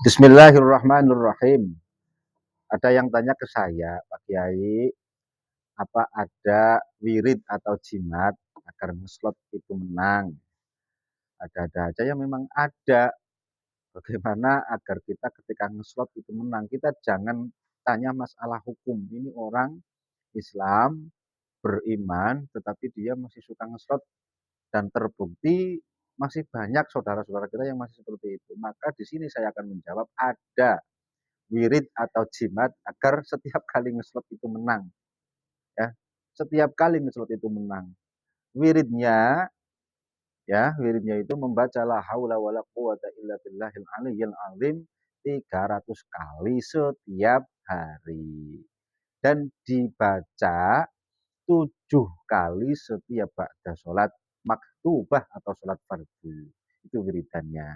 Bismillahirrahmanirrahim. Ada yang tanya ke saya, Pak Kiai, apa ada wirid atau jimat agar ngeslot itu menang? Ada-ada aja yang memang ada. Bagaimana agar kita ketika ngeslot itu menang? Kita jangan tanya masalah hukum. Ini orang Islam beriman, tetapi dia masih suka ngeslot dan terbukti masih banyak saudara-saudara kita yang masih seperti itu. Maka di sini saya akan menjawab ada wirid atau jimat agar setiap kali ngeslot itu menang, ya, setiap kali ngeslot itu menang. Wiridnya itu membaca la haula wala quwata illa billahil aliyyil azim 300 kali setiap hari dan dibaca 7 kali setiap ba'da sholat maktubah atau sholat fardu. Itu wiridannya.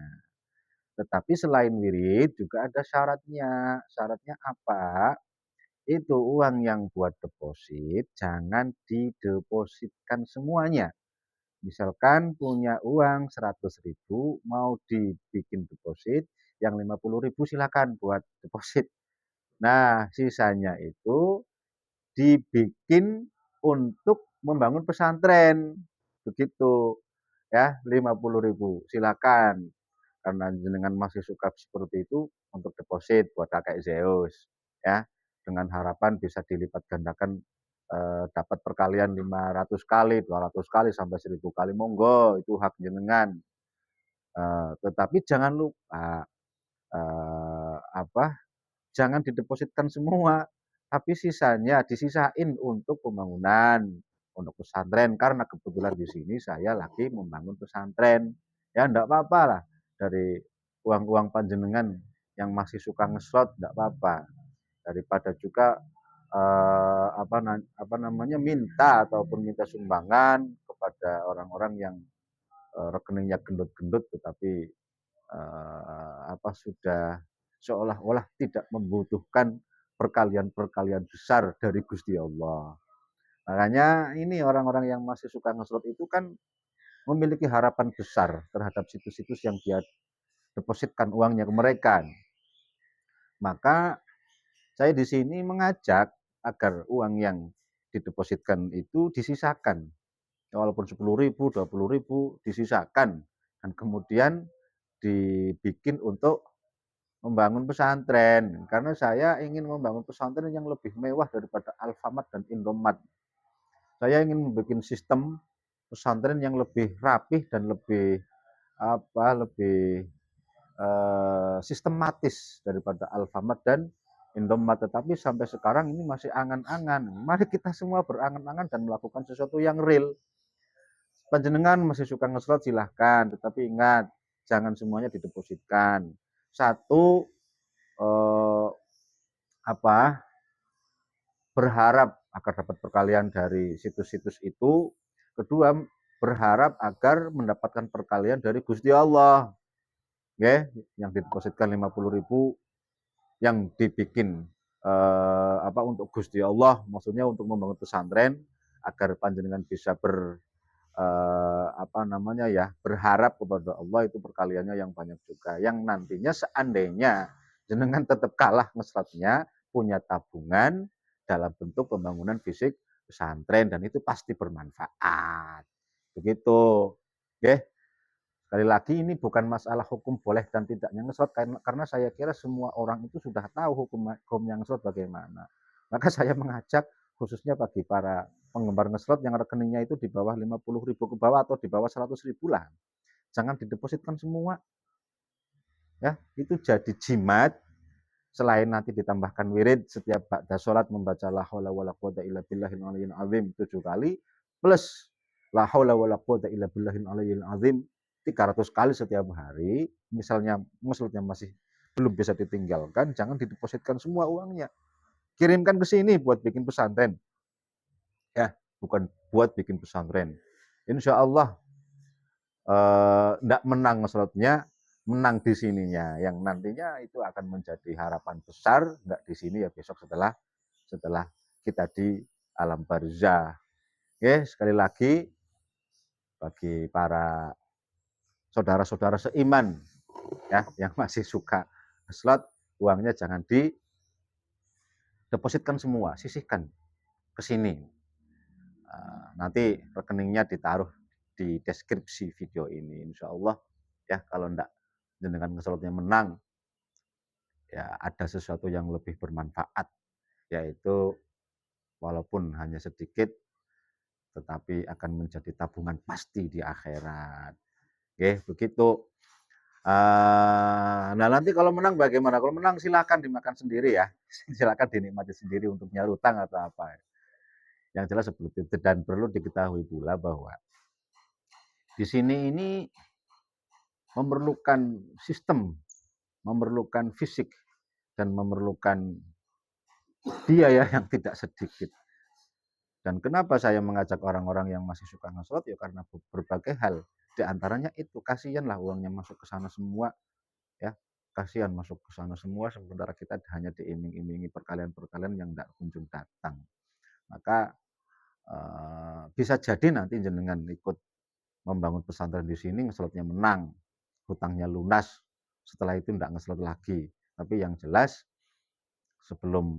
Tetapi selain wirid juga ada syaratnya. Syaratnya apa? Itu uang yang buat deposit jangan didepositkan semuanya. Misalkan punya uang 100.000 mau dibikin deposit, yang 50.000 silakan buat deposit. Nah, sisanya itu dibikin untuk membangun pesantren. Begitu ya, 50.000 silakan. Karena jenengan masih suka seperti itu untuk deposit buat kakek Zeus ya, dengan harapan bisa dilipat gandakan dapat perkalian 500 kali, 200 kali sampai 1000 kali, monggo itu hak jenengan. Tetapi jangan lupa apa? Jangan didepositkan semua, tapi sisanya disisain untuk pembangunan, untuk pesantren karena kebetulan di sini saya lagi membangun pesantren. Ya enggak apa-apa lah dari uang-uang panjenengan yang masih suka ngeslot enggak apa-apa. Daripada juga apa namanya minta ataupun minta sumbangan kepada orang-orang yang rekeningnya gendut-gendut tetapi sudah seolah-olah tidak membutuhkan perkalian-perkalian besar dari Gusti Allah. Makanya ini orang-orang yang masih suka ngeslot itu kan memiliki harapan besar terhadap situs-situs yang dia depositkan uangnya ke mereka. Maka saya di sini mengajak agar uang yang didepositkan itu disisakan. Walaupun 10.000, 20.000 disisakan dan kemudian dibikin untuk membangun pesantren. Karena saya ingin membangun pesantren yang lebih mewah daripada Alfamart dan Indomaret. Saya ingin membuat sistem pesantren yang lebih rapih dan lebih sistematis daripada Alfamart dan Indomaret. Tetapi sampai sekarang ini masih angan-angan. Mari kita semua berangan-angan dan melakukan sesuatu yang real. Panjenengan masih suka ngeslot silahkan, tetapi ingat jangan semuanya didepositkan. Satu, berharap agar dapat perkalian dari situs-situs itu. Kedua, berharap agar mendapatkan perkalian dari Gusti Allah. Yang didepositkan 50.000 yang dibikin untuk Gusti Allah, maksudnya untuk membangun pesantren agar panjenengan bisa berharap kepada Allah itu perkaliannya yang banyak juga. Yang nantinya seandainya jenengan tetap kalah ngeslotnya, punya tabungan dalam bentuk pembangunan fisik pesantren dan itu pasti bermanfaat. Begitu. Oke. Sekali lagi ini bukan masalah hukum boleh dan tidaknya ngeslot karena saya kira semua orang itu sudah tahu hukumnya ngeslot bagaimana. Maka saya mengajak khususnya bagi para penggemar ngeslot yang rekeningnya itu di bawah 50.000 ke bawah atau di bawah 100.000 lah. Jangan didepositkan semua. Ya, itu jadi jimat. Selain nanti ditambahkan wirid setiap ba'da sholat membaca la haula wala quwata illa billahil aliyyil azim 7 kali plus la haula wala quwata illa billahil aliyyil azim 300 kali setiap hari. Misalnya ngeslotnya masih belum bisa ditinggalkan, jangan didepositkan semua uangnya. Kirimkan ke sini buat bikin pesantren. Ya, bukan buat bikin pesantren. Insya Allah enggak menang ngeslotnya, menang di sininya. Yang nantinya itu akan menjadi harapan besar, enggak di sini ya besok setelah kita di alam barzah. Oke, sekali lagi bagi para saudara-saudara seiman ya yang masih suka slot, uangnya jangan didepositkan semua, sisihkan ke sini. Nanti rekeningnya ditaruh di deskripsi video ini, insya Allah ya. Kalau enggak dengan slotnya menang, ya ada sesuatu yang lebih bermanfaat, yaitu walaupun hanya sedikit, tetapi akan menjadi tabungan pasti di akhirat. Oke, begitu. Nah nanti kalau menang bagaimana? Kalau menang silakan dimakan sendiri ya, silakan dinikmati sendiri untuk nyarutang atau apa. Yang jelas seperti itu. Dan perlu diketahui pula bahwa di sini ini memerlukan sistem, memerlukan fisik, dan memerlukan biaya yang tidak sedikit. Dan kenapa saya mengajak orang-orang yang masih suka ngeslot? Ya karena berbagai hal. Di antaranya itu, kasihanlah uangnya masuk ke sana semua, ya. Kasihan masuk ke sana semua, sementara kita hanya diiming-imingi perkalian-perkalian yang tidak kunjung datang. Maka bisa jadi nanti jenengan ikut membangun pesantren di sini, ngeslotnya menang, hutangnya lunas, setelah itu tidak ngeslot lagi. Tapi yang jelas sebelum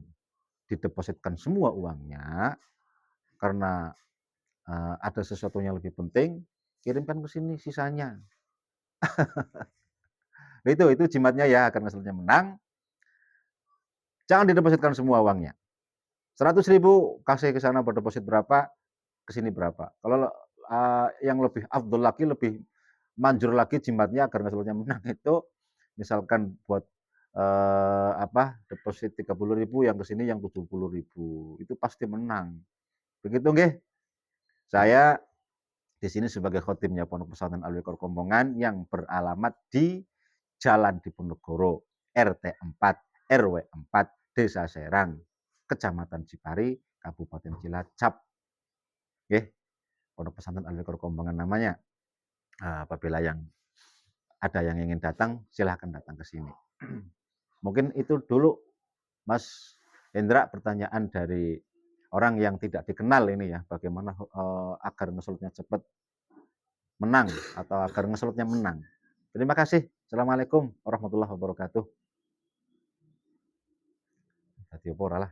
didepositkan semua uangnya, karena ada sesuatu yang lebih penting, kirimkan ke sini sisanya. Itu jimatnya ya, agar ngeslotnya menang. Jangan didepositkan semua uangnya. 100.000 kasih ke sana berdeposit berapa, ke sini berapa. Kalau yang lebih afdol lagi, lebih manjur lagi jimatnya agar ngeslotnya menang itu, misalkan buat deposit 30.000, yang ke sini yang 70.000, itu pasti menang. Begitu nggih. Saya di sini sebagai khotimnya Pondok Pesantren Al-Wiqar Kombongan yang beralamat di Jalan Diponegoro, RT 4, RW 4, Desa Serang, Kecamatan Cipari, Kabupaten Cilacap. Nggih, Pondok Pesantren Al-Wiqar Kombongan namanya. Apabila yang ada yang ingin datang, silahkan datang ke sini. Mungkin itu dulu, Mas Hendra, pertanyaan dari orang yang tidak dikenal ini ya, bagaimana agar ngeslotnya cepat menang atau agar ngeslotnya menang. Terima kasih. Assalamualaikum warahmatullahi wabarakatuh. Jadi apa lah.